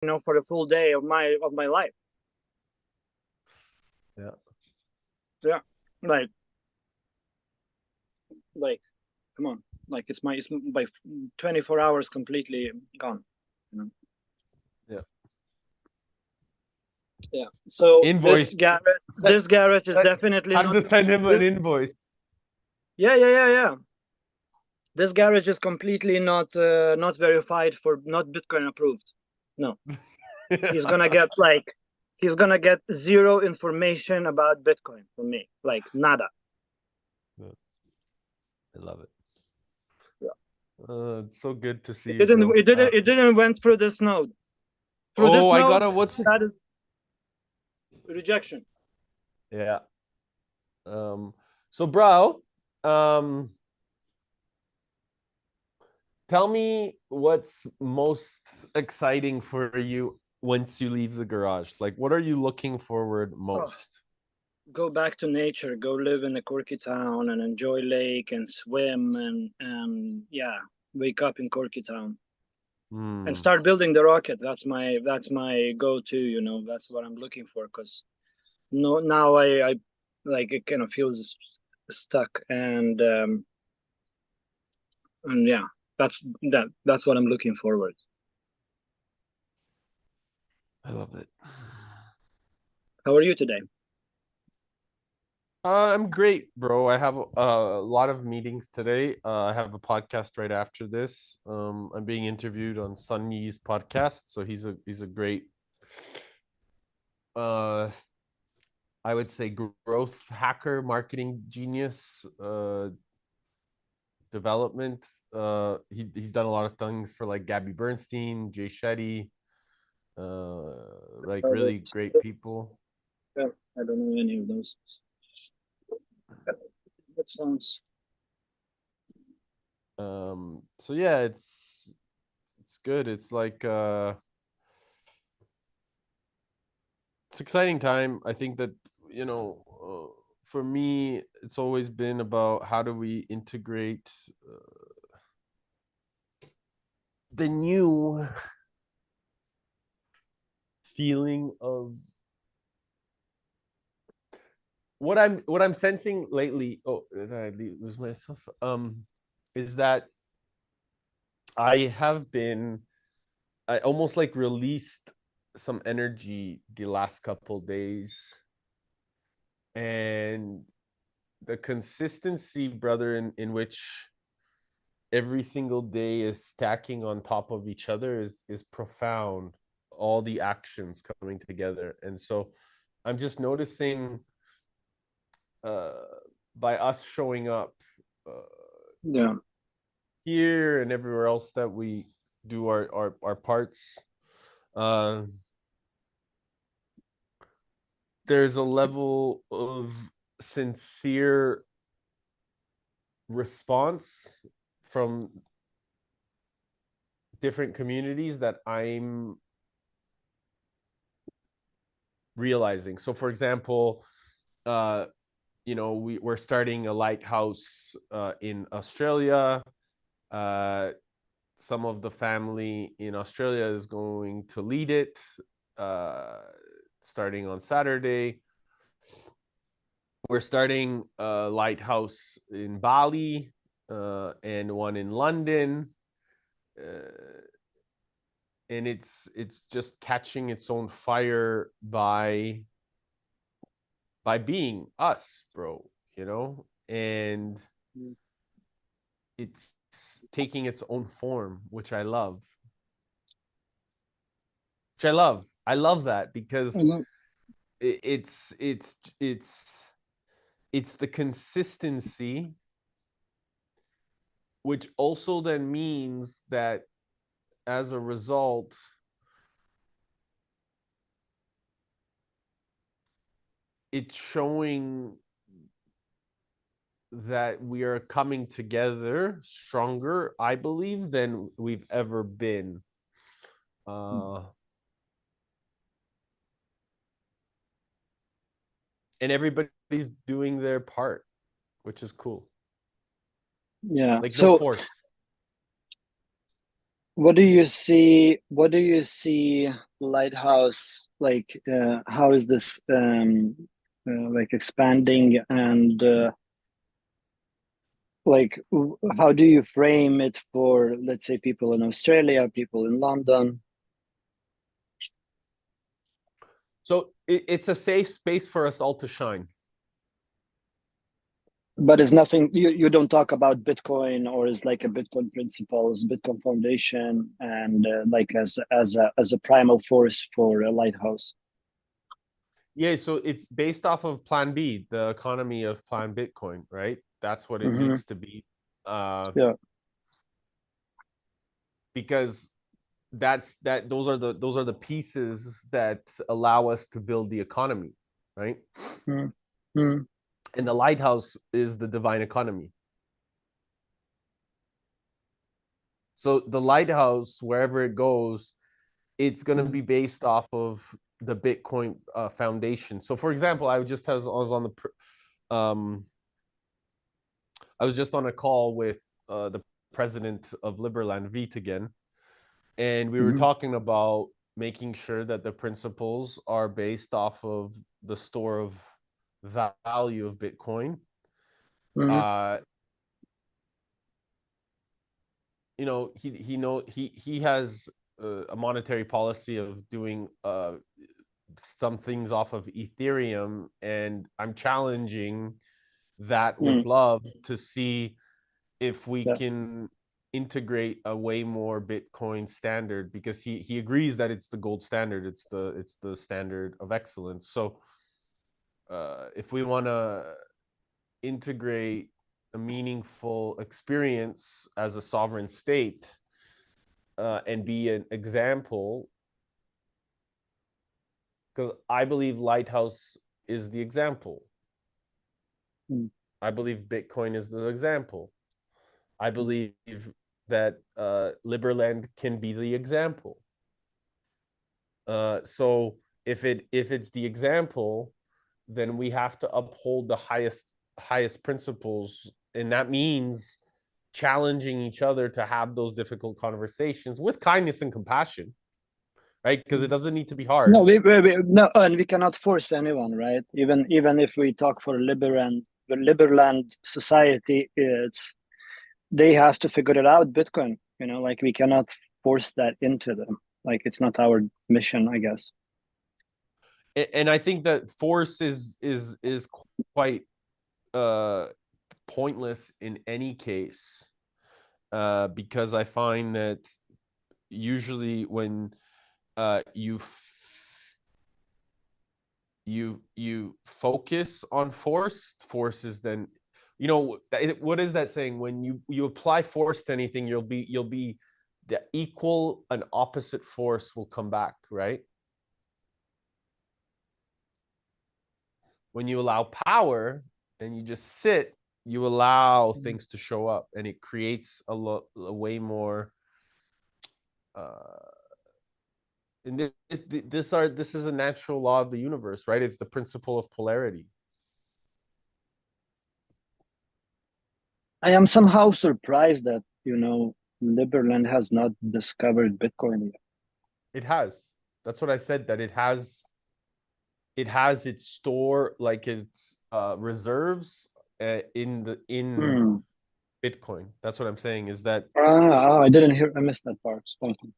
for the full day of my life. Yeah. Yeah, like come on, like it's by 24 hours completely gone. Yeah. Yeah. So Invoice. this garage is Let's definitely have not. to send him an This, invoice. yeah. This garage is completely not verified for not Bitcoin approved. No, he's gonna get he's gonna get zero information about Bitcoin from me, like nada. I love it. Yeah. It's so good to see It you, didn't. bro. It didn't went through this node. Through this Oh, I node, gotta. What's it? that is rejection. Yeah. So, bro, um, tell me what's most exciting for you once you leave the garage. Like, what are you looking forward Oh, most? go back to nature. Go live in a quirky town and enjoy lake and swim and yeah, wake up in Corky town and Hmm. start building the rocket. That's my go-to. That's what I'm looking for. Cause no, now I like it kind of feels stuck and yeah, that's what I'm looking forward. I love it. How are you today? I'm great, bro. I have a lot of meetings today. I have a podcast right after this. I'm being interviewed on Sunny's podcast, so he's a great, uh, I would say growth hacker, marketing genius, development. He's done a lot of things for like Gabby Bernstein, Jay Shetty, like really great people. Yeah, I don't know any of those. That sounds. So yeah, it's good. It's like it's exciting time. I think that for me, it's always been about how do we integrate the new feeling of what I'm sensing lately. Oh, did I lose myself? Is that I almost like released some energy the last couple days, and the consistency, brother, in which every single day is stacking on top of each other is profound. All the actions coming together, and so I'm just noticing uh by us showing up uh, Yeah. here and everywhere else that we do our parts, uh there's a level of sincere response from different communities that I'm realizing. So for example, we're starting a lighthouse in Australia. uh some of the family in Australia is going to lead it, uh starting on Saturday. We're starting a lighthouse in Bali, and one in London, uh, and it's just catching its own fire by being us, bro. And it's taking its own form, which I love. I love that because Mhm. it's the consistency, which also then means that as a result, it's showing that we are coming together stronger, I believe, than we've ever been. Uh, and everybody's doing their part, which is cool. Yeah. Like no So force. what do you see? What do you see Lighthouse like? How is this like expanding and like how do you frame it for, let's say, people in Australia, people in London? So it's a safe space for us all to shine. But it's nothing. You don't talk about Bitcoin, or is like a Bitcoin principles, Bitcoin Foundation, and like as a primal force for a Lighthouse. Yeah, so it's based off of Plan B, the economy of Plan Bitcoin, right? That's what it Mm-hmm. needs to be. Yeah. Because those are the pieces that allow us to build the economy, right? Mm-hmm. And the lighthouse is the divine economy. So the lighthouse, wherever it goes, it's going to be based off of the Bitcoin foundation. So, for example, I was on I was just on a call with the president of Liberland, Vít again, and we were Mm-hmm. talking about making sure that the principles are based off of the store of value of Bitcoin. Mm-hmm. Uh, you know, he has a monetary policy of doing some things off of Ethereum, and I'm challenging that with Mm. love to see if we Yeah. can integrate a way more Bitcoin standard, because he agrees that it's the gold standard, it's the standard of excellence. So if we want to integrate a meaningful experience as a sovereign state and be an example, because I believe Lighthouse is the example. Mm. I believe Bitcoin is the example. I believe that Liberland can be the example. So if it's the example, then we have to uphold the highest principles, and that means challenging each other to have those difficult conversations with kindness and compassion, right? Because it Mm. doesn't need to be hard. No, we no, and we cannot force anyone, right? Even if we talk for the Liberland society, it's they have to figure it out. Bitcoin, like we cannot force that into them. Like it's not our mission, I guess. And I think that force is quite uh pointless in any case, because I find that usually when you focus on force is then, what is that saying? When you apply force to anything, you'll be the equal and opposite force will come back, right? When you allow power and you just sit, you allow things to show up, and it creates a way more uh and this is a natural law of the universe, right? It's the principle of polarity. I am somehow surprised that Liberland has not discovered Bitcoin yet. It has. That's what I said, that it has its store, like its reserves in Hmm. Bitcoin. That's what I'm saying, is that I didn't hear. I missed that part. Thank you.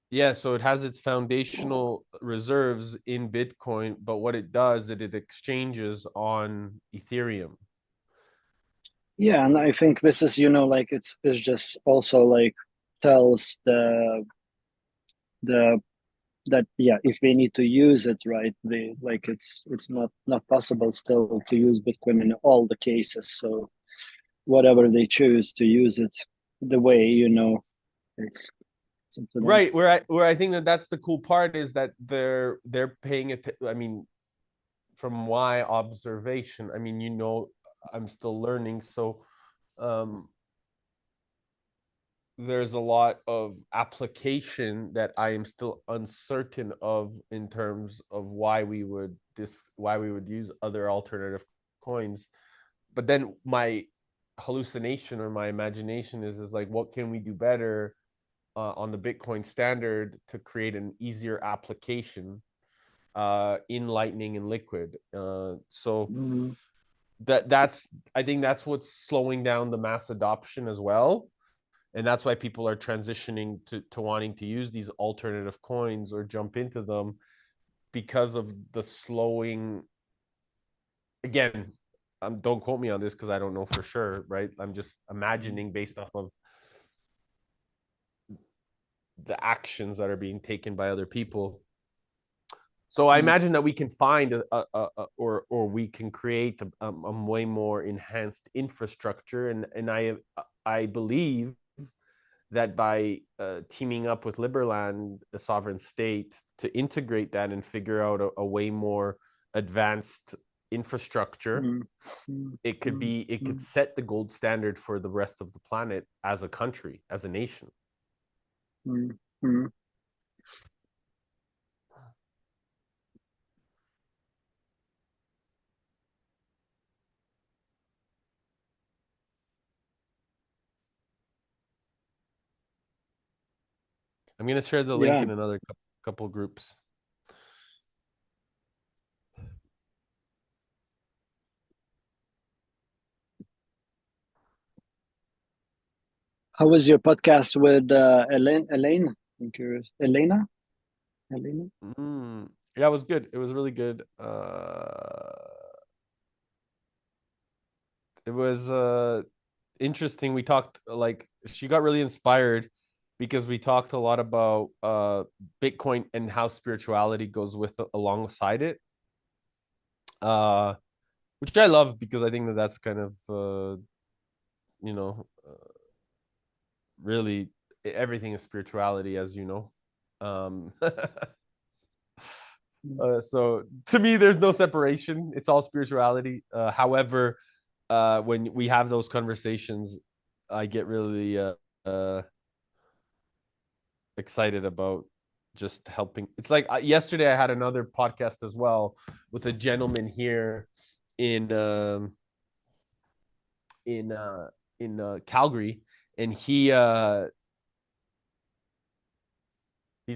yeah, so it has its foundational reserves in Bitcoin, but what it does is it exchanges on Ethereum. Yeah, and I think this is, like it's just also like tells the that, yeah, if they need to use it, right, they like it's not possible still to use Bitcoin in all the cases. So whatever they choose to use it the way, it's up to them. Right, where I think that that's the cool part, is that they're paying it. I mean, from my observation, I mean, I'm still learning, so um there's a lot of application that I am still uncertain of, in terms of why we would use other alternative coins. But then my hallucination or my imagination is like, what can we do better on the Bitcoin standard to create an easier application in Lightning and Liquid. So that's I think that's what's slowing down the mass adoption as well. And that's why people are transitioning to wanting to use these alternative coins or jump into them, because of the slowing. Again, don't quote me on this because I don't know for sure, right? I'm just imagining based off of the actions that are being taken by other people. So I imagine that we can find or we can create a way more enhanced infrastructure, and I believe that by teaming up with Liberland, a sovereign state, to integrate that and figure out a way more advanced infrastructure, it could set the gold standard for the rest of the planet as a country, as a nation. I'm going to share the link in another couple groups. How was your podcast with Elaine? I'm curious. Elena? Yeah, it was good. It was really good. It was interesting. We talked, like, she got really inspired because we talked a lot about Bitcoin and how spirituality goes with alongside it. Which I love, because I think that that's kind of really everything is spirituality, as you know. So to me, there's no separation. It's all spirituality. However, when we have those conversations, I get really excited about just helping. It's like yesterday I had another podcast as well with a gentleman here in Calgary, and he's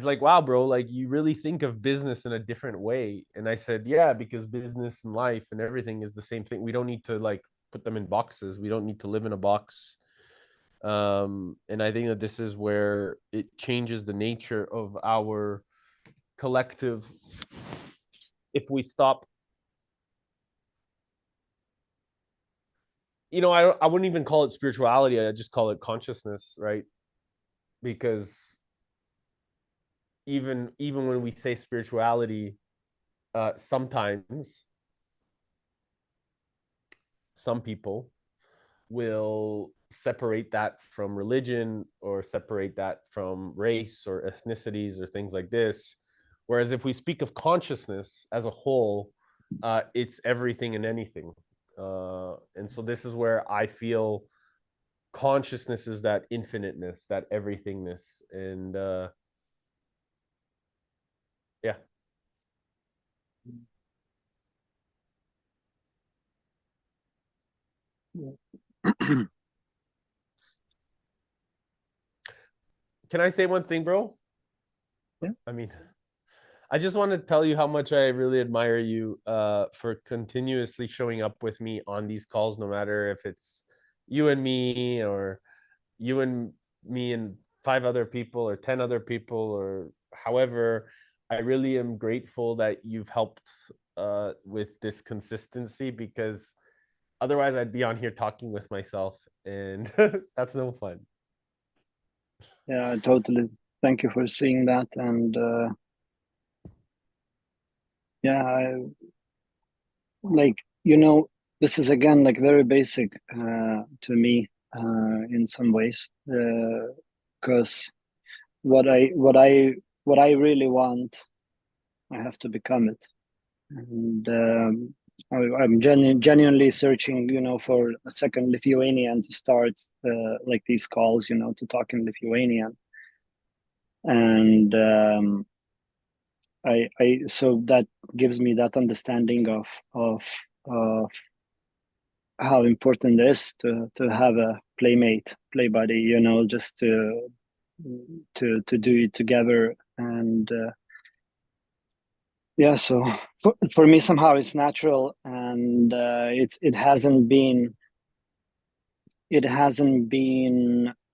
like, wow, bro, like you really think of business in a different way. And I said, yeah, because business and life and everything is the same thing. We don't need to like put them in boxes. We don't need to live in a box. And I think that this is where it changes the nature of our collective. If we stop, I wouldn't even call it spirituality. I just call it consciousness, right? Because even when we say spirituality, sometimes some people will separate that from religion or separate that from race or ethnicities or things like this. Whereas if we speak of consciousness as a whole, it's everything and anything. And so this is where I feel consciousness is that infiniteness, that everythingness. And yeah. Can I say one thing, bro? Yeah. I mean, I just want to tell you how much I really admire you for continuously showing up with me on these calls, no matter if it's you and me or you and me and 5 other people or 10 other people, or however. I really am grateful that you've helped with this consistency, because otherwise I'd be on here talking with myself, and that's no fun. Yeah, totally. Thank you for seeing that. And yeah, this is again like very basic to me in some ways, because what I really want, I have to become it. And I'm genuinely searching, for a second Lithuanian to start like these calls, to talk in Lithuanian. And so that gives me that understanding of how important it is to have a play buddy, just to to do it together. And yeah, so for me somehow it's natural, and it hasn't been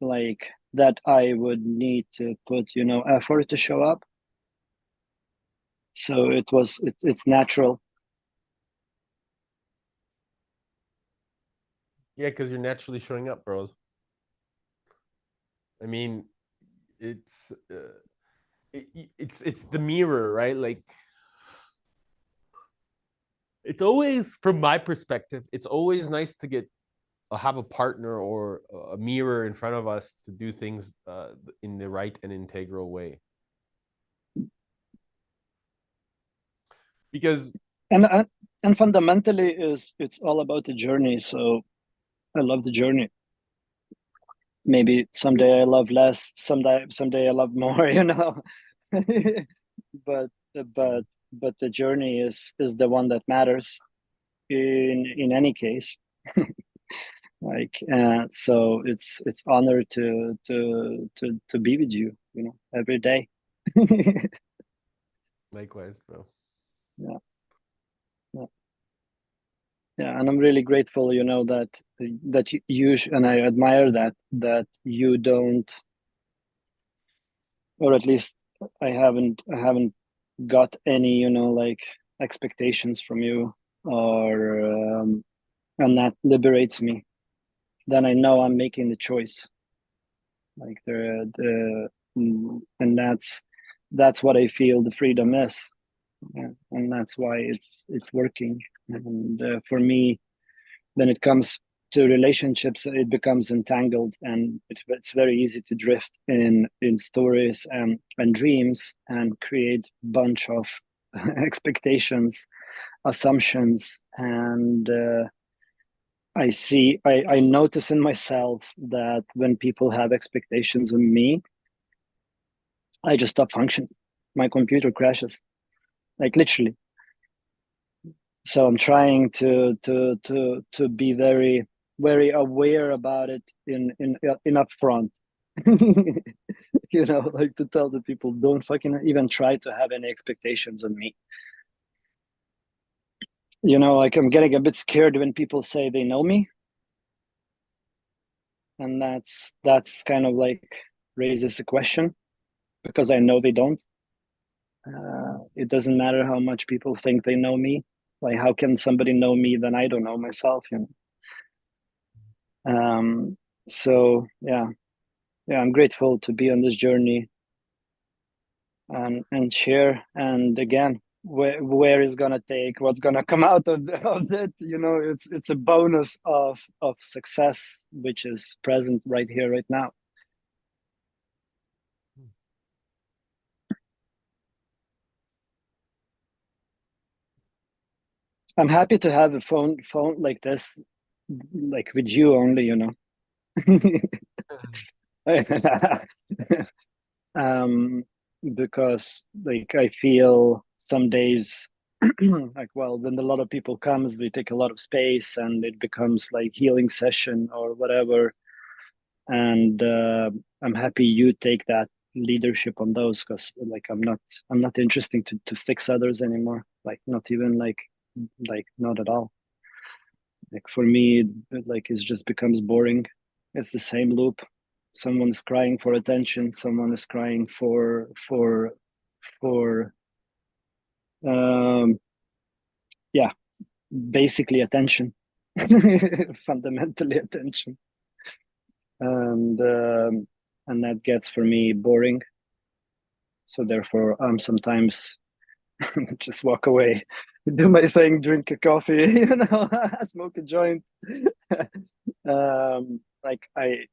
like that I would need to put effort to show up. So it's natural. Yeah, because you're naturally showing up, bros. I mean, it's it's the mirror, right? Like, it's always, from my perspective, it's always nice to get have a partner or a mirror in front of us to do things in the right and integral way. Because and and fundamentally it's all about the journey. So I love the journey. Maybe someday I love less, someday I love more, but but the journey is the one that matters in any case. Like so it's honor to be with you, every day. likewise, bro. Yeah, yeah, yeah, and I'm really grateful, that you and I admire that you don't, or at least I haven't got any, like expectations from you, or and that liberates me. Then I know I'm making the choice, like and that's what I feel the freedom is. Yeah, and that's why it's working. And for me, when it comes to relationships, it becomes entangled, and it's very easy to drift in stories and dreams and create bunch of expectations, assumptions, and I notice in myself that when people have expectations on me, I just stop functioning. My computer crashes, like literally. So I'm trying to be very very aware about it in upfront. Like to tell the people, don't fucking even try to have any expectations on me. Like I'm getting a bit scared when people say they know me, and that's kind of like raises a question, because I know they don't. It doesn't matter how much people think they know me. Like, how can somebody know me then I don't know myself? So yeah, I'm grateful to be on this journey and share. And again, where is gonna take, what's gonna come out of it? It's a bonus of success, which is present right here, right now. I'm happy to have a phone like this, like with you only. um because like I feel some days like, well, when a lot of people comes, they take a lot of space and it becomes like healing session or whatever. And I'm happy you take that leadership on those, because like I'm not interested to fix others anymore, like not even like not at all. Like for me, like it just becomes boring. It's the same loop. Someone is crying for attention, someone is crying for um yeah, basically attention. Fundamentally attention. And that gets for me boring. So therefore I'm sometimes just walk away, do my thing, drink a coffee, smoke a joint. Like I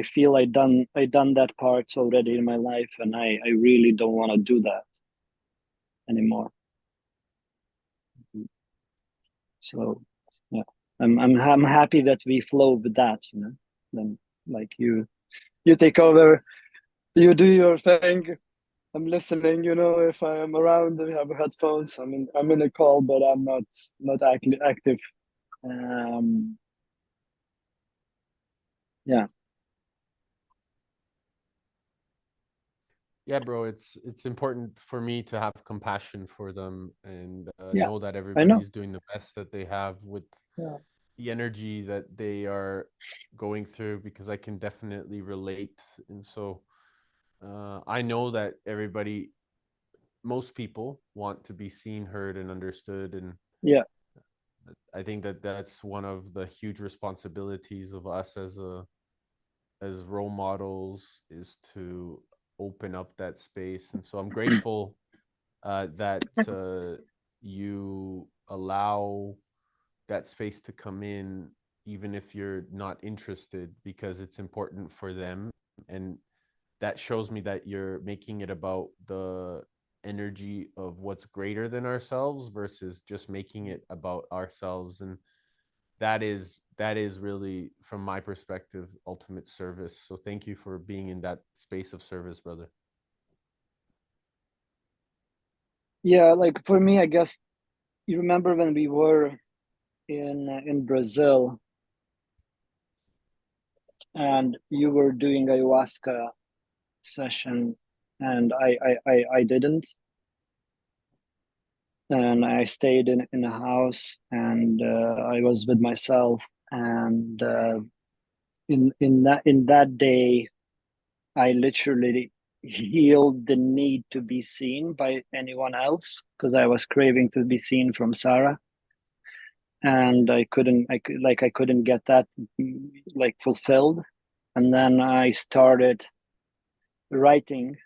feel I done that part already in my life, and I really don't want to do that anymore. So yeah, I'm happy that we flow with that. Then like you take over, you do your thing. I'm listening. If I am around, I have headphones. I'm in a call, but I'm not active. Um, yeah, Yeah, bro, it's important for me to have compassion for them and Yeah, know that I know. everybody's doing the best that they have with Yeah. the energy that they are going through, because I can definitely relate. And so I know that most people want to be seen, heard, and understood. And Yeah. I think that that's one of the huge responsibilities of us as role models, is to open up that space. And so I'm grateful that you allow that space to come in, even if you're not interested, because it's important for them. And that shows me that you're making it about the energy of what's greater than ourselves versus just making it about ourselves. And that is really, from my perspective, ultimate service. So thank you for being in that space of service, brother. Yeah, like for me, I guess you remember when we were in Brazil and you were doing ayahuasca session and I didn't, and I stayed in a house and I was with myself, and in that day I literally healed the need to be seen by anyone else, because I was craving to be seen from Sarah, and I couldn't get that like fulfilled. And then I started writing,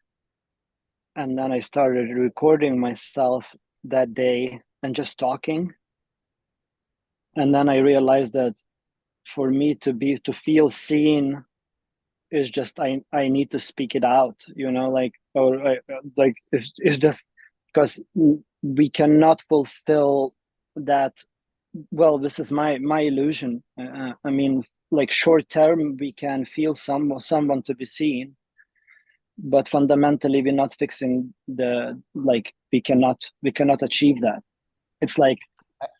and then I started recording myself that day and just talking. And then I realized that for me to feel seen is just I need to speak it out, like, or like it's just because we cannot fulfill that. Well, this is my illusion. I mean, like short term we can feel someone to be seen, but fundamentally we're not fixing the, like, we cannot achieve that. It's like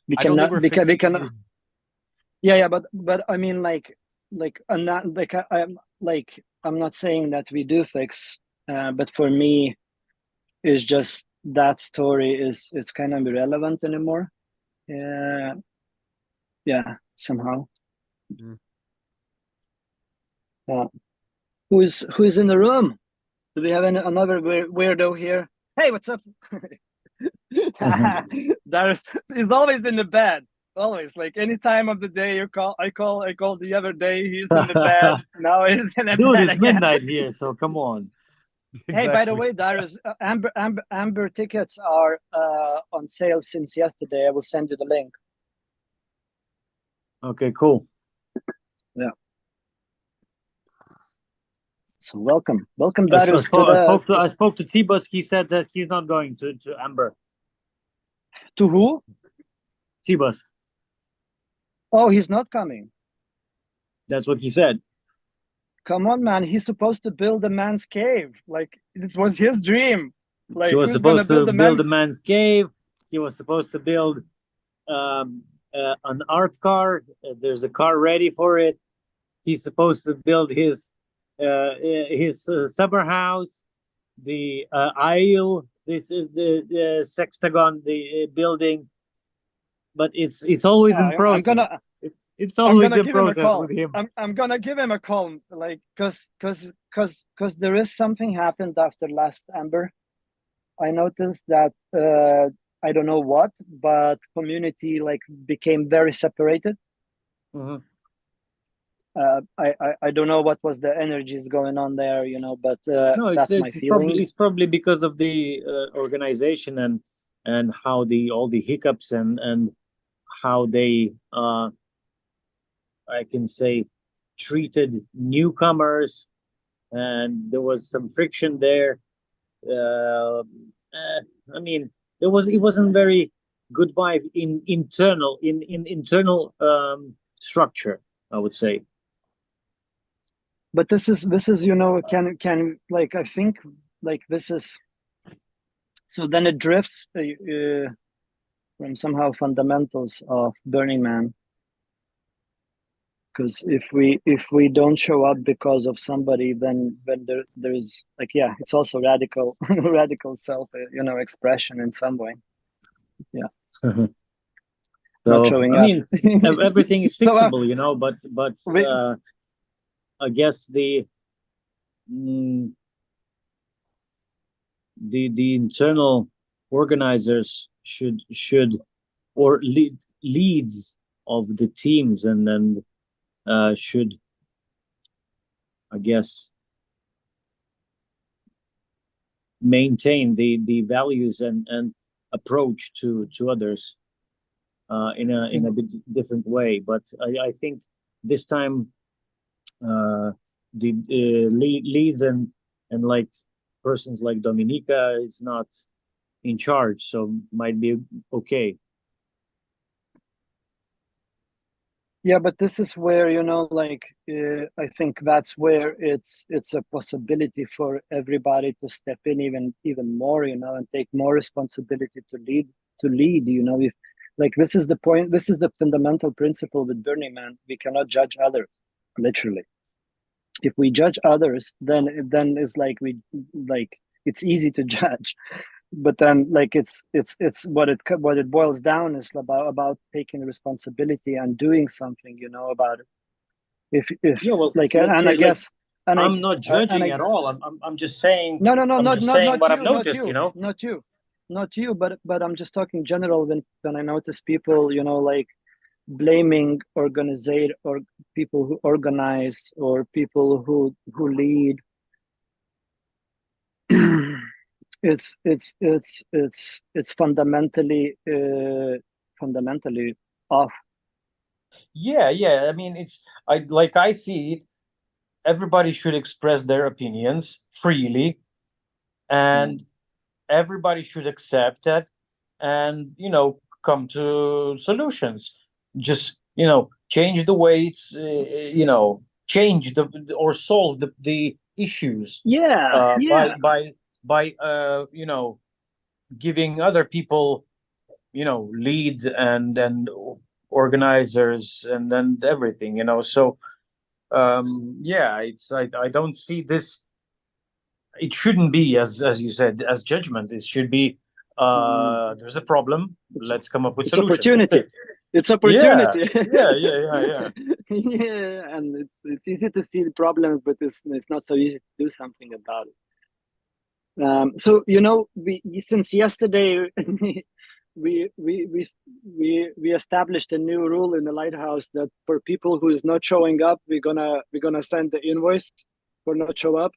we I don't think cannot we're we fixing cannot. it. Yeah, but I mean, like I'm not like I'm not saying that we do fix, but for me it's just that story is kind of irrelevant anymore. Yeah, somehow. Mm. Yeah. Who's in the room? Do we have another weirdo here? Hey, what's up? There's he's always in the bed. Always, like any time of the day you call, I call the other day. He's in the bed. Now he's in the Dude, bed it's again. midnight here, so come on. Hey, by the Exactly. way, Darius, Amber tickets are on sale since yesterday. I will send you the link. Okay, cool. Yeah. So welcome, I Darius, to I spoke to T-Bus. He said that he's not going to Amber. to who? T-Bus. Oh, he's not coming. That's what he said. Come on, man. He's supposed to build a man's cave. Like, it was his dream. Like, He was who's gonna supposed to build a build man? a man's cave. He was supposed to build an art car. There's a car ready for it. He's supposed to build his summer house, the aisle. This is the sextagon, the building. But it's always in I'm process. gonna It's I'm always gonna in give him a process with call. him. I'm gonna give him a call, like, cause there is something happened after last Amber. I noticed that I don't know what, but community like became very separated. Mhm. I don't know what was the energies going on there, but No, that's my feeling. it's probably because of the organization and how all the hiccups and how they I can say treated newcomers, and there was some friction there. I mean, it wasn't very good vibe in internal structure, I would say. But this is can like, I think, like, this is, so then it drifts from somehow fundamentals of Burning Man. Because if we don't show up because of somebody, then there's like, yeah, it's also radical radical self expression in some way. Yeah. Not So showing I up. mean, everything is So, fixable, you know. But we- I guess mm, the internal organizers should or leads of the teams, and then should, I guess, maintain the values and approach to others in a bit different way. But I think this time the leads and like persons like Dominika is not in charge, so might be okay. Yeah, but this is where, like, I think that's where it's a possibility for everybody to step in even more, and take more responsibility to lead. If, like, this is the point, this is the fundamental principle with Burning Man. We cannot judge others, literally. If we judge others, then it's like it's easy to judge, but then, like, it's what it boils down is about taking responsibility and doing something, about it. If Yeah, well, like, let's and say, I like, guess, and I'm not judging I at all. I'm just saying. no, I'm not just saying what I've you, noticed. You know. not you, but I'm just talking general. When I notice people, like, blaming organizer or people who organize or people who lead, it's fundamentally off. Yeah, yeah. I mean, I see it. Everybody should express their opinions freely, and everybody should accept that, and come to solutions. Just change the way it's change or solve the issues Yeah, yeah, by giving other people lead and organizers and everything, so yeah, I don't see this. It shouldn't be, as you said, as judgment. It should be there's a problem, it's let's come up with it's solutions. That's opportunity. it. It's Yeah, opportunity. yeah. Yeah, and it's easy to see the problems, but it's not so easy to do something about it. So, we since yesterday we established a new rule in the Lighthouse that for people who is not showing up, we're gonna send the invoice for not show up.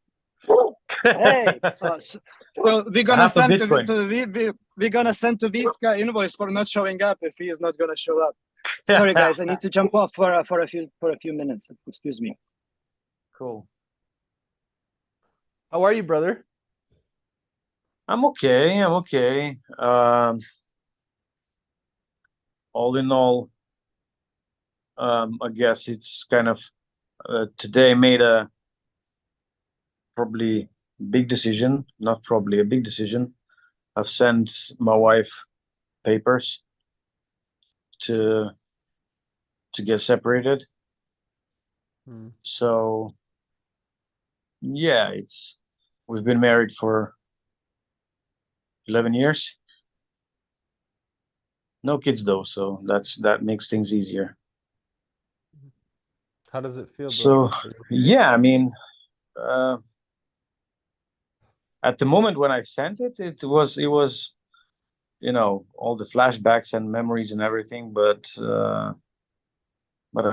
Hey, so we're gonna Half a send Bitcoin. we're gonna send to Vitka invoice for not showing up if he is not gonna show up. Sorry, guys, I need to jump off for a few minutes. Excuse me. Cool. How are you, brother? I'm okay. All in all, I guess it's kind of today made a probably big decision. Not probably, a big decision. I've sent my wife papers to get separated. So yeah, we've been married for 11 years. No kids though, so that makes things easier. How does it feel, So brother? yeah, I mean, uh, at the moment when I sent it, it was all the flashbacks and memories and everything, but I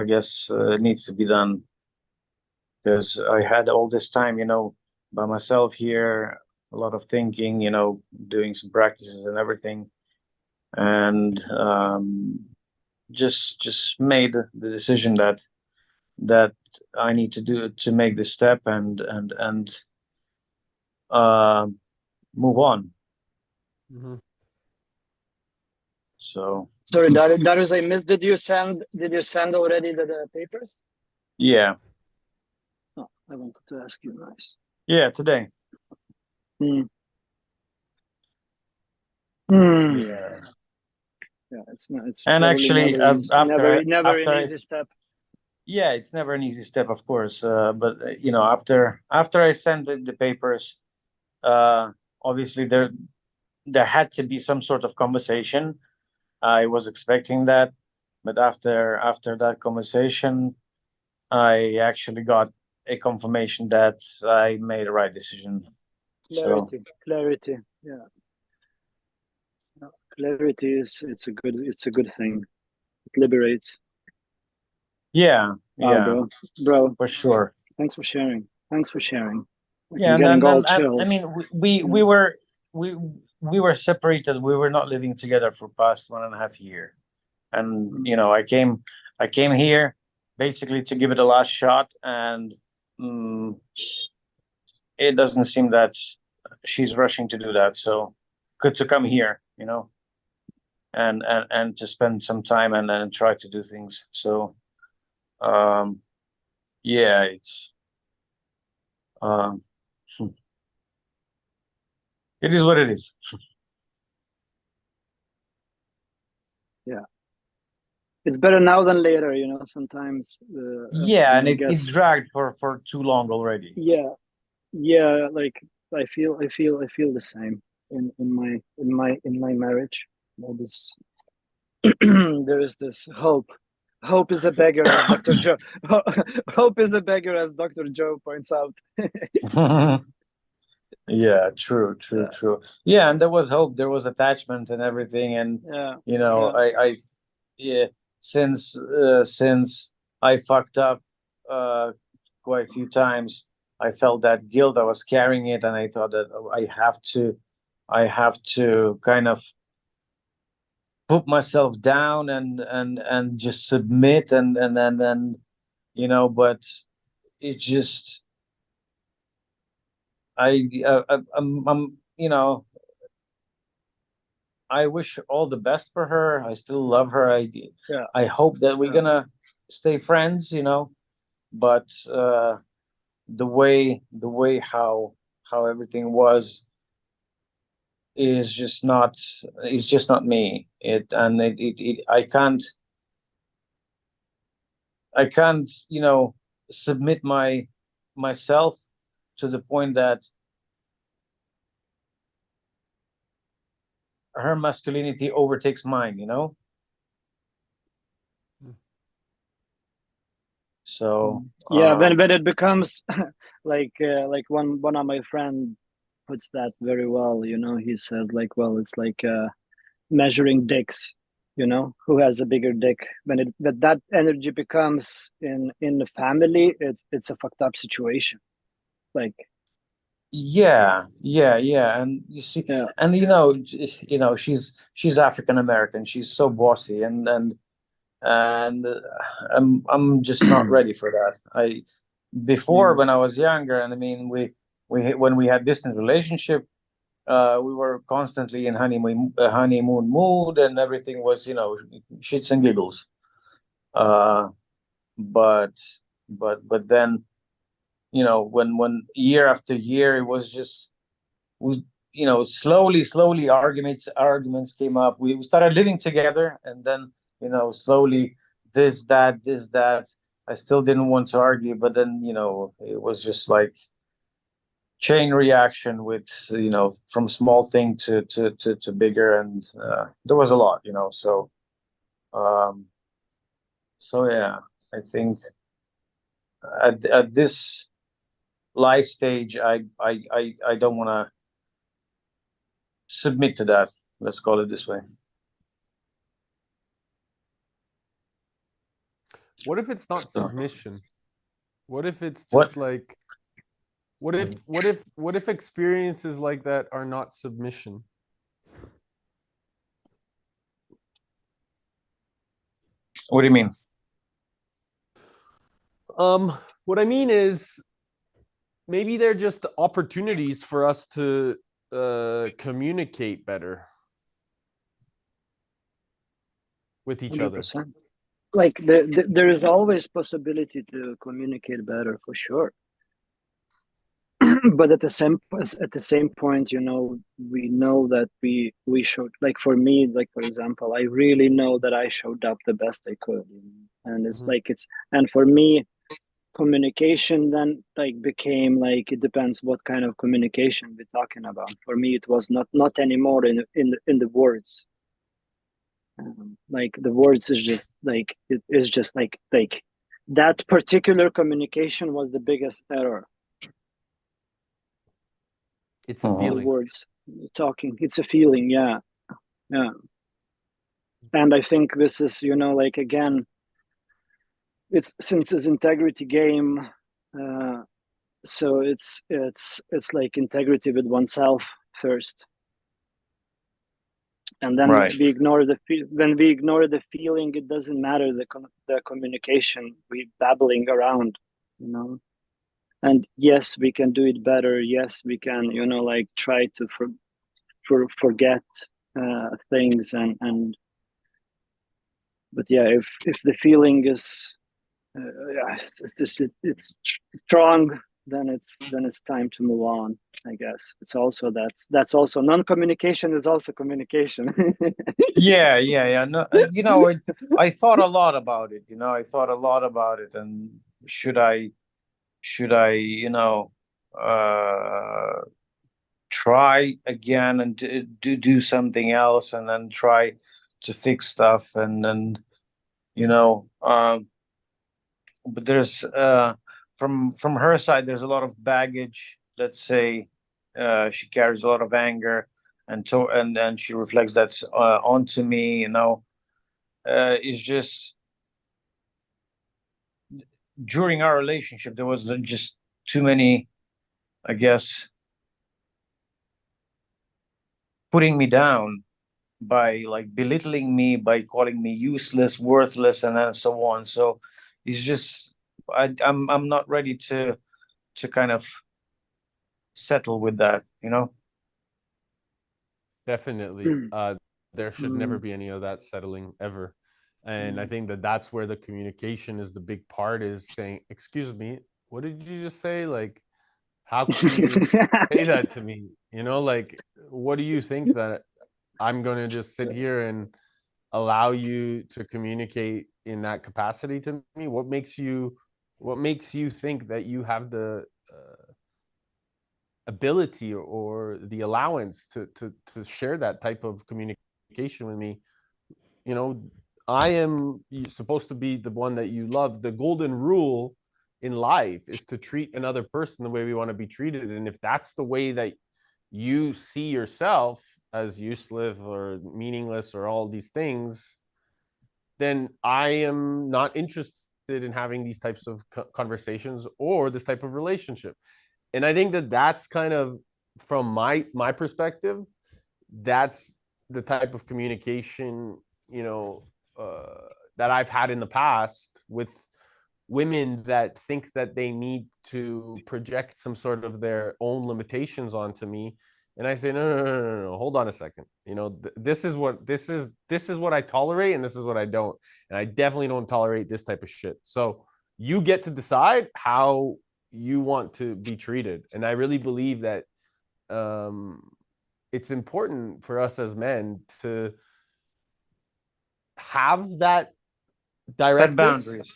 guess it needs to be done because I had all this time, by myself here, a lot of thinking, doing some practices and everything, and just made the decision that I need to do to make this step and uh, move on. So Sorry, Darius, I missed. Did you send already the papers? yeah. Oh, I wanted to ask you. Nice. Yeah, today. Yeah. Yeah, it's not. It's and probably actually never after an I easy step. Yeah, it's never an easy step, of course. But you know, after I sent the papers, obviously there had to be some sort of conversation. I was expecting that, but after that conversation, I actually got a confirmation that I made the right decision. Clarity. Yeah. No, clarity it's a good thing. It liberates. Yeah, Wow, yeah, bro. for sure. Thanks for sharing. Like, Yeah, I'm and getting all and I chills. mean, we were we we were separated. We were not living together for past 1.5 year, and you know, I came here basically to give it a last shot, and mm, it doesn't seem that she's rushing to do that. So good to come here, you know, and to spend some time and then try to do things. So um, yeah, it's um, it is what it is. Yeah. It's better now than later, you know, sometimes Yeah, and I it guess dragged for too long already. yeah, like I feel the same in my marriage. There is there is this hope. Hope is a beggar, as Dr. Joe. Hope is a beggar, as Dr. Joe points out. Yeah, true, true, Yeah, true. Yeah, and there was hope, there was attachment and everything, and yeah, you know, yeah. yeah, since I fucked up quite a few times, I felt that guilt. I was carrying it, and I thought that I have to kind of put myself down and just submit, and you know, but it just I'm you know, I wish all the best for her. I still love her. Yeah. I hope that we're Yeah. gonna stay friends, you know. But the way how everything was is just not me. I can't, you know, submit myself to the point that her masculinity overtakes mine, you know. So Yeah, when it becomes like one of my friends puts that very well, you know. He says like, well, it's like measuring dicks, you know, who has a bigger dick. When that energy becomes in the family, it's a fucked up situation. Like, yeah, yeah, yeah, and you see, yeah, and you know, she's African American. She's so bossy, and I'm just not ready for that. I Before, mm, when I was younger, and I mean, when we had distant relationship, we were constantly in honeymoon mood, and everything was, you know, shits and giggles. Uh, but but then, you know, when year after year, it was just we, you know, slowly arguments came up. We started living together, and then, you know, slowly this that. I still didn't want to argue, but then, you know, it was just like chain reaction with, you know, from small thing to bigger, and there was a lot, you know. Um so yeah, I think at this life stage, I don't want to submit to that. Let's call it this way. What if it's not So, submission? What if it's what just like what if experiences like that are not submission? what do you mean? What I mean is maybe they're just opportunities for us to communicate better with each other. 100%. Like there is always possibility to communicate better for sure. But at the same point, you know, we know that we showed, like for me, like for example, I really know that I showed up the best I could. and it's like and for me, communication then like became like, it depends what kind of communication we're talking about. For me, it was not anymore in the words. Like the words is just like, it is just like that particular communication was the biggest error. It's a The feeling. words talking, it's a feeling. Yeah. And I think this is, like, again, it's, since it's integrity game, so it's like integrity with oneself first, and then Right. when we ignore the feeling, it doesn't matter the communication, we babbling around, and yes, we can do it better, yes, we can, like, try to forget things, and but yeah, if the feeling is it's strong, then it's time to move on, I guess. It's also that's also non-communication is also communication. Yeah. No, I thought a lot about it. And should I, try again and do something else, and then try to fix stuff, and then, but there's from her side, there's a lot of baggage. Let's say, she carries a lot of anger, and then she reflects that onto me. It's just, during our relationship, there was just too many, I guess, putting me down, by like belittling me, by calling me useless, worthless, and then so on. So it's just, I'm not ready to kind of settle with that. Definitely. There should never be any of that settling ever. And I think that that's where the communication is the big part, is saying, excuse me, what did you just say? Like, how can you say that to me? Like, what do you think that I'm going to just sit here and allow you to communicate in that capacity to me? What makes you think that you have the ability or the allowance to share that type of communication with me? I am supposed to be the one that you love. The golden rule in life is to treat another person the way we want to be treated. And if that's the way that you see yourself, as useless or meaningless or all these things, then I am not interested in having these types of conversations or this type of relationship. And I think that that's kind of, from my perspective, that's the type of communication, that I've had in the past with women that think that they need to project some sort of their own limitations onto me. And I say, no, hold on a second. This is what I tolerate, and this is what I don't. And I definitely don't tolerate this type of shit. So you get to decide how you want to be treated. And I really believe that it's important for us as men to have that directness,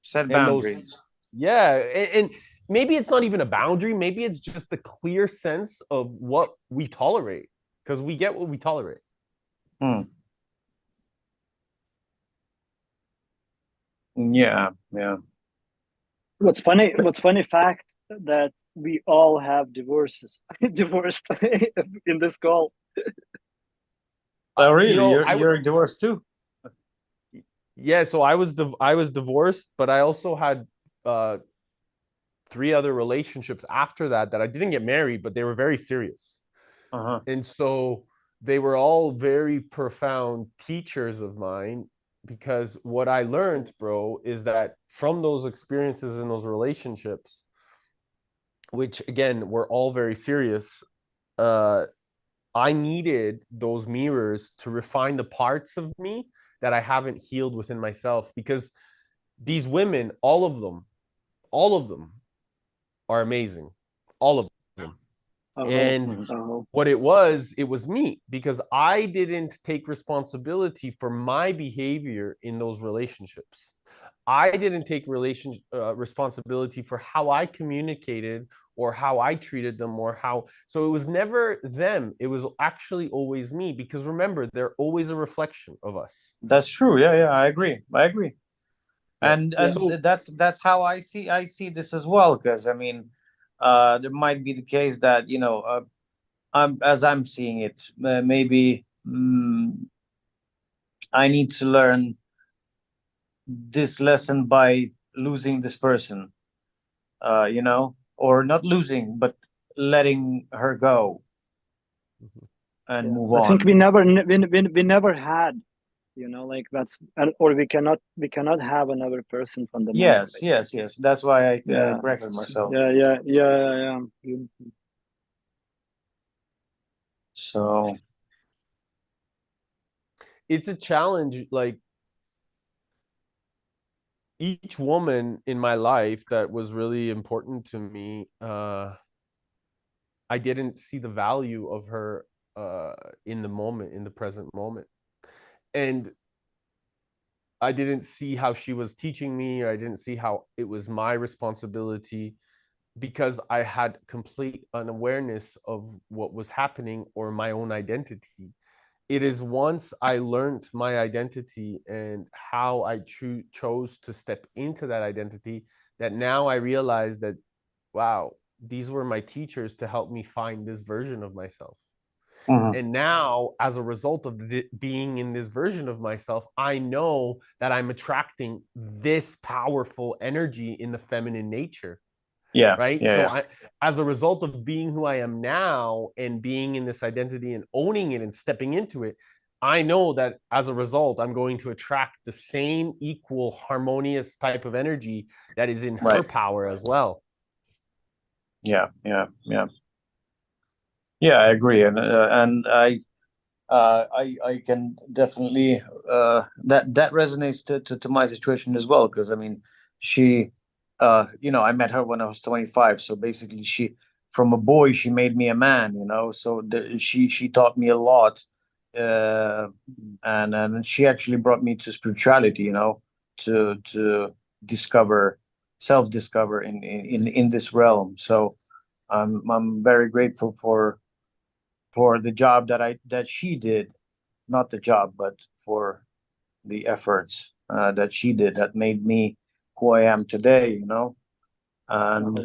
set boundaries. And maybe it's not even a boundary. Maybe it's just a clear sense of what we tolerate, because we get what we tolerate. Yeah. What's funny fact that we all have divorced in this call. Oh, really? You're divorced too? Yeah, so I was divorced, but I also had 3 other relationships after that I didn't get married, but they were very serious. And so they were all very profound teachers of mine, because what I learned, bro, is that from those experiences in those relationships, which again were all very serious, I needed those mirrors to refine the parts of me that I haven't healed within myself. Because these women, all of them are amazing, all of them. And what it was me, because I didn't take responsibility for my behavior in those relationships. I didn't take responsibility for how I communicated or how I treated them or how. So it was never them. It was actually always me, because remember, they're always a reflection of us. That's true. Yeah, yeah, I agree. I agree. Yeah. And So that's how I see this as well. Because I mean, there might be the case that, you know, as I'm seeing it, maybe I need to learn this lesson by losing this person, you know, or not losing, but letting her go and move I think on. we never had, you know, like that's, or we cannot have another person from the moment. Yes, Like, yes, yes. That's why I yeah, corrected myself. yeah. So it's a challenge. Like, each woman in my life that was really important to me, I didn't see the value of her in the moment, in the present moment. And I didn't see how she was teaching me, or I didn't see how it was my responsibility, because I had complete unawareness of what was happening or my own identity. It is once I learned my identity and how I chose to step into that identity, that now I realize that, wow, these were my teachers to help me find this version of myself. And now, as a result of being in this version of myself, I know that I'm attracting this powerful energy in the feminine nature. yeah, Right. yeah, So yeah. as a result of being who I am now and being in this identity and owning it and stepping into it, I know that as a result, I'm going to attract the same equal harmonious type of energy that is in her Right. power as well. Yeah, yeah, yeah. Yeah, I agree, and I can definitely that resonates to my situation as well. Because I mean, she, you know, I met her when I was 25. So basically, she, from a boy, she made me a man. You know, so she taught me a lot, uh, and she actually brought me to spirituality. You know, to discover, self-discover in this realm. So I'm very grateful for the job that she did, not the job, but for the efforts that she did that made me who I am today, you know. And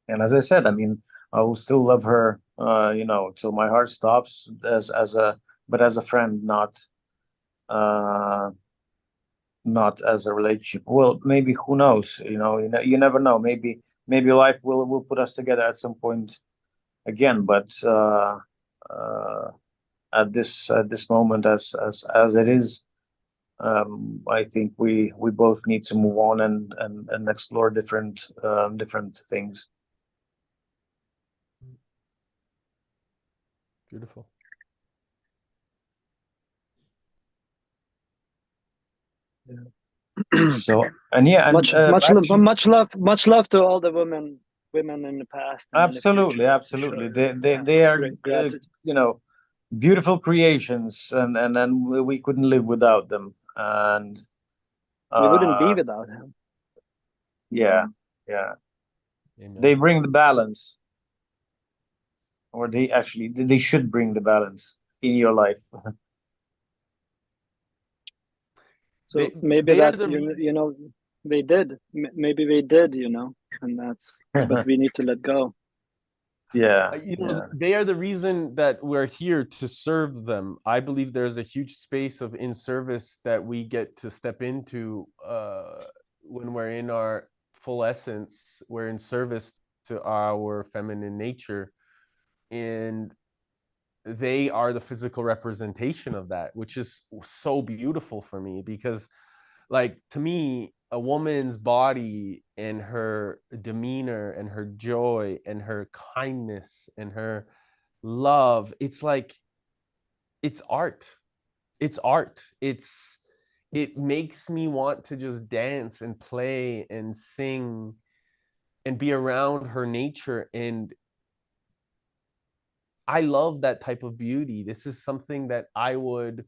and as I said, I mean, I will still love her, you know, till my heart stops, as a, but as a friend, uh, not as a relationship. Well, maybe, who knows? You never know. Maybe life will put us together at some point again. But at this moment, as it is, I think we both need to move on and explore different things. Beautiful. So, and yeah, and actually, Much love to all the women in the past and in the absolutely, future. absolutely, Sure. they are, Great gratitude. you know, beautiful creations, and we couldn't live without them. And We wouldn't be uh, without him. yeah, yeah, Amen. they bring the balance, or they should bring the balance in your life. So maybe they are that the reason. you know they did. Maybe they did, you know, and that's, but we need to let go. Yeah, yeah, They are the reason that we're here to serve them. I believe there's a huge space of in service that we get to step into when we're in our full essence. We're in service to our feminine nature, and they are the physical representation of that, which is so beautiful for me. Because, like, to me, a woman's body and her demeanor and her joy and her kindness and her love, it's like, it's art. It's art. It makes me want to just dance and play and sing and be around her nature. And I love that type of beauty. This is something that I would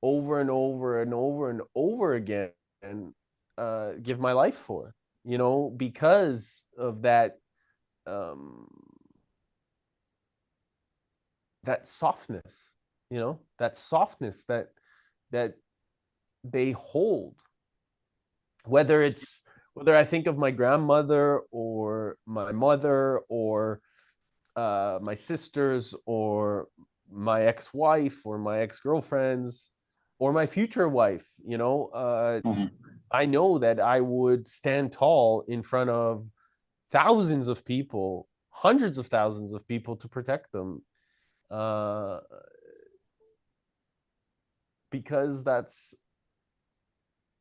over and over and over and over again and give my life for, because of that that softness, that softness that they hold. Whether I think of my grandmother or my mother or my sisters or my ex-wife or my ex-girlfriends or my future wife, I know that I would stand tall in front of thousands of people, hundreds of thousands of people, to protect them, because that's,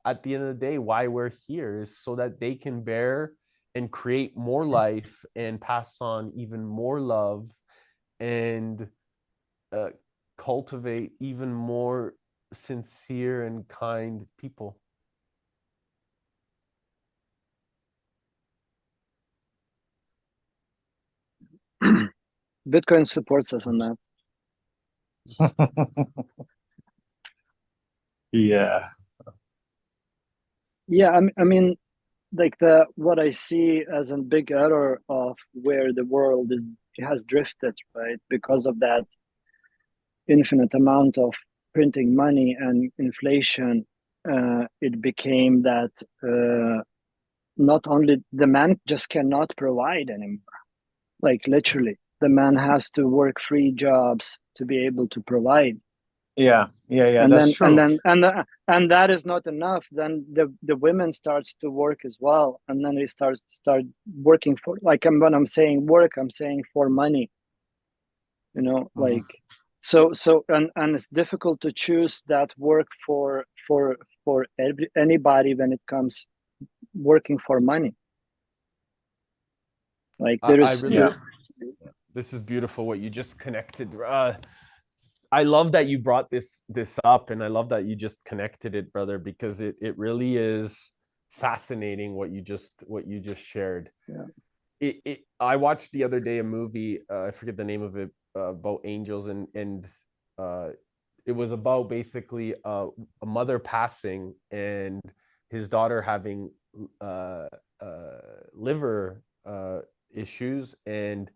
at the end of the day, why we're here, is so that they can bear and create more life and pass on even more love and cultivate even more sincere and kind people. Bitcoin supports us on that. Yeah. Yeah, I mean, like what I see as a big error of where the world has drifted, right? Because of that infinite amount of printing money and inflation, it became that not only the man just cannot provide anymore. Like literally, the man has to work 3 jobs to be able to provide. Yeah, and that's then true. and that is not enough. Then the women starts to work as well, and then they start working for, like, when I'm saying work, I'm saying for money, like, so and it's difficult to choose that work for anybody when it comes working for money. Like there is This is beautiful what you just connected. I love that you brought this up, and I love that you just connected it, brother, because it really is fascinating what you just shared. I watched the other day a movie, I forget the name of it, about angels, and it was about basically a mother passing and his daughter having liver issues, and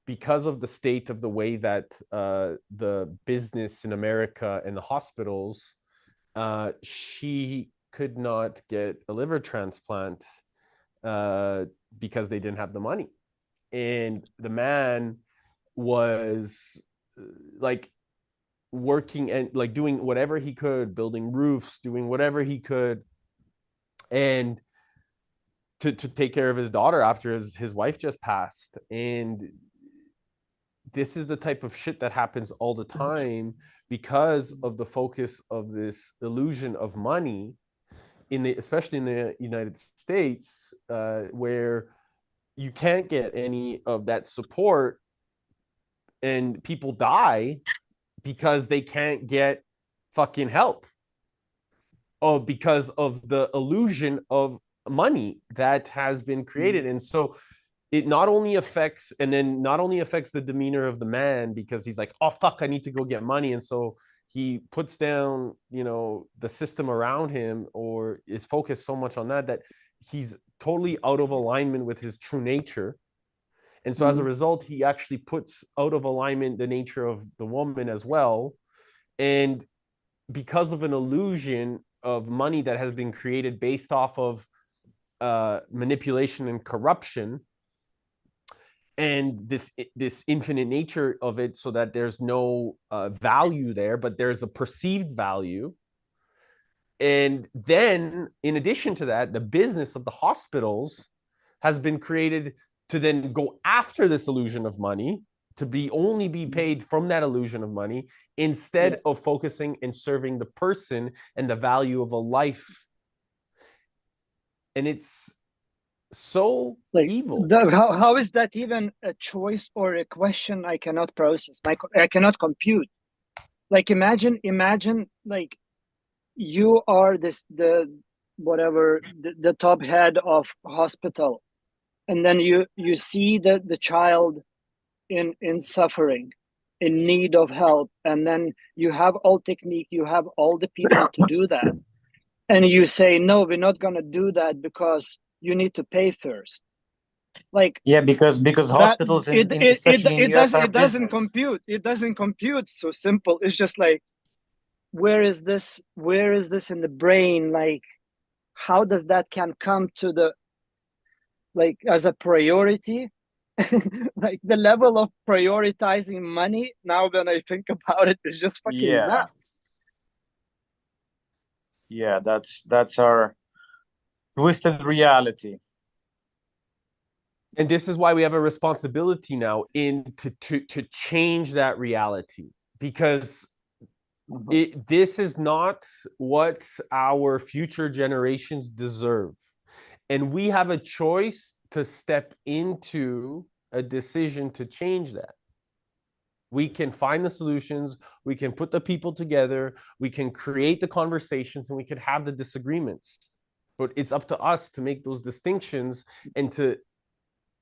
because of the state of the way that the business in America and the hospitals, she could not get a liver transplant because they didn't have the money. And the man was like working and like doing whatever he could, building roofs, doing whatever he could, and to take care of his daughter after his wife just passed. And this is the type of shit that happens all the time because of the focus of this illusion of money especially in the United States, where you can't get any of that support and people die because they can't get fucking help. Oh, because of the illusion of money that has been created. And so it not only affects the demeanor of the man, because he's like, oh fuck, I need to go get money, and so he puts down the system around him, or is focused so much on that he's totally out of alignment with his true nature. And so as a result, he actually puts out of alignment the nature of the woman as well. And because of an illusion of money that has been created based off of manipulation and corruption, and this infinite nature of it, so that there's no value there, but there's a perceived value. And then in addition to that, the business of the hospitals has been created to then go after this illusion of money, to only be paid from that illusion of money, instead of focusing and serving the person and the value of a life. And it's so evil. How is that even a choice or a question I cannot process? I cannot compute. Like imagine like you are the top head of hospital, and then you see the child in suffering, in need of help, and then you have all technique, you have all the people to do that, and you say, no, we're not going to do that because you need to pay first. Like, Yeah, because hospitals especially in the US are it doesn't business. compute. It doesn't compute so simple. It's just like, where is this in the brain? Like, how does that can come to the, like, as a priority? Like, the level of prioritizing money now when I think about it is just fucking nuts. Yeah, that's our twisted reality. And this is why we have a responsibility now to change that reality, because this is not what our future generations deserve. And we have a choice to step into a decision to change that. We can find the solutions, we can put the people together, we can create the conversations, and we can have the disagreements. But it's up to us to make those distinctions and to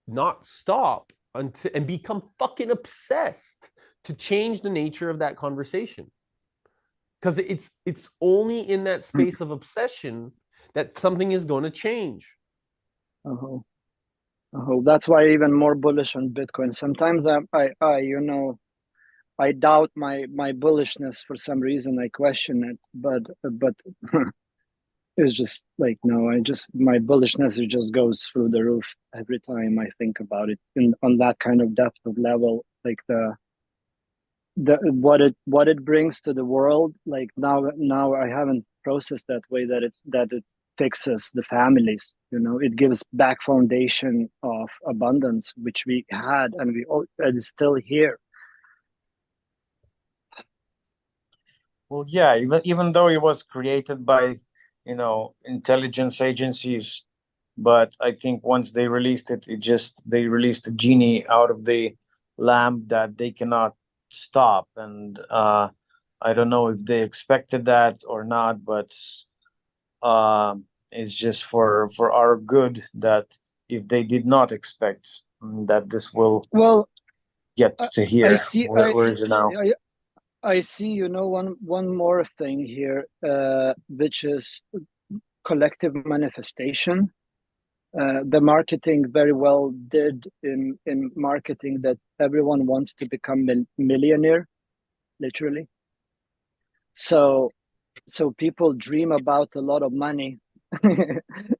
not stop until and become fucking obsessed to change the nature of that conversation. Because it's only in that space of obsession that something is going to change. That's why I'm even more bullish on Bitcoin. Sometimes I doubt my bullishness for some reason. I question it, but it's just like, no, my bullishness, it just goes through the roof every time I think about it on that kind of depth of level. Like the what it brings to the world. Like now I haven't processed that way, that it fixes the families. It gives back foundation of abundance, which we had, and and it's still here. Well, yeah, even though it was created by, intelligence agencies, but I think once they released it, they released a genie out of the lamp that they cannot stop. And I don't know if they expected that or not, but it's just for our good, that if they did not expect that this will get to here. I see. Where is it now? I see, one more thing here, which is collective manifestation. The marketing very well did in marketing that everyone wants to become millionaire, literally. So people dream about a lot of money,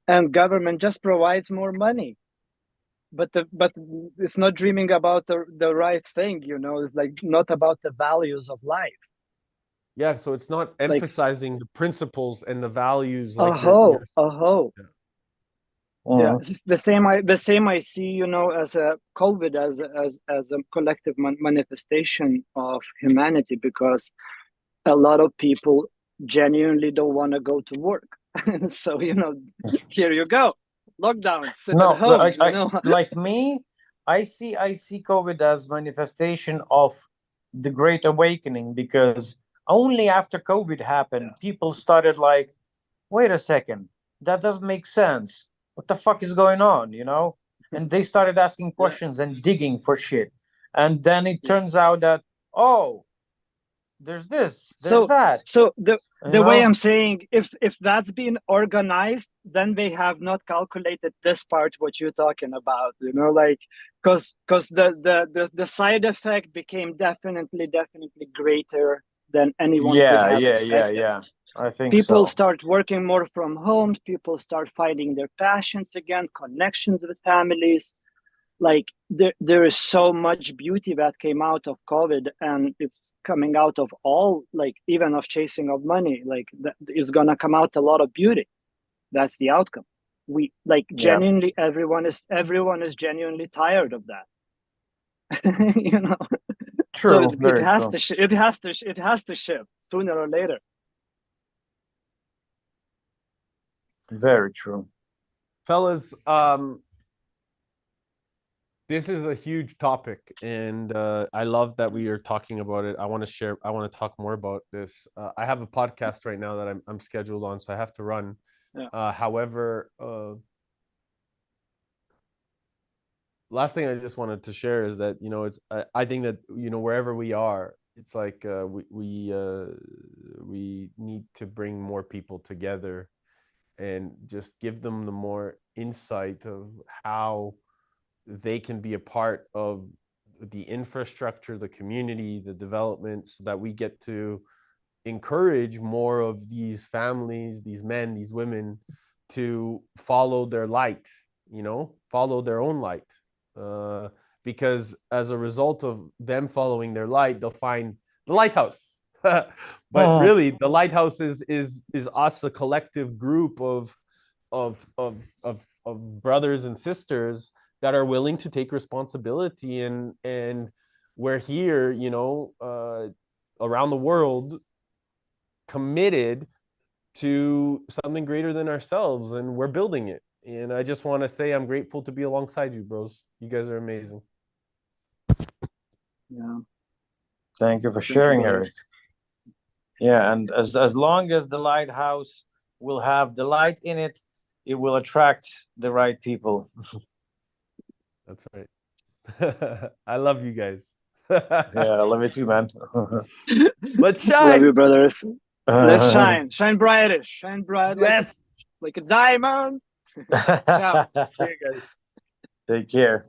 and government just provides more money. But it's not dreaming about the right thing. It's like not about the values of life. Yeah, so it's not emphasizing the principles and the values. Yeah, it's the same I see, as a COVID, as a collective manifestation of humanity, because a lot of people genuinely don't want to go to work. So, here you go, lockdown, sit at home. Like me, I see COVID as manifestation of the Great Awakening, because only after COVID happened, people started like, wait a second, that doesn't make sense. What the fuck is going on, And they started asking questions and digging for shit. And then it turns out that, oh, there's this, there's that. So the way I'm saying, if that's been organized, then they have not calculated this part, what you're talking about, like, because the side effect became definitely greater than anyone could have expected. Yeah. I think people so. Start working more from home. People start finding their passions again, connections with families. Like there is so much beauty that came out of COVID, and it's coming out of all, like, even of chasing of money. Like that is gonna come out a lot of beauty. That's the outcome. We like genuinely, everyone is genuinely tired of that. True, so it has to shift sooner or later. Very true. Fellas, this is a huge topic, and I love that we are talking about it. I want to talk more about this. I have a podcast right now that I'm scheduled on, so I have to run. Yeah. However, last thing I just wanted to share is that, you know, it's I think that, you know, wherever we are, it's like we need to bring more people together and just give them the more insight of how they can be a part of the infrastructure, the community, the development, so that we get to encourage more of these families, these men, these women, to follow their light, you know, follow their own light. Because as a result of them following their light, they'll find the lighthouse. But really, the lighthouse is us, a collective group of brothers and sisters that are willing to take responsibility, and we're here, you know, around the world, committed to something greater than ourselves, and we're building it. And I just want to say I'm grateful to be alongside you, bros. You guys are amazing. Yeah. Thank you for Thank you, sharing, brother. Eric. Yeah, and as long as the lighthouse will have the light in it, it will attract the right people. That's right. I love you guys. Yeah, I love it too, man. Let's Love shine. you, brothers. Let's shine. Shine brightish. Shine bright Yes. like a diamond. Ciao. See you guys. Take care.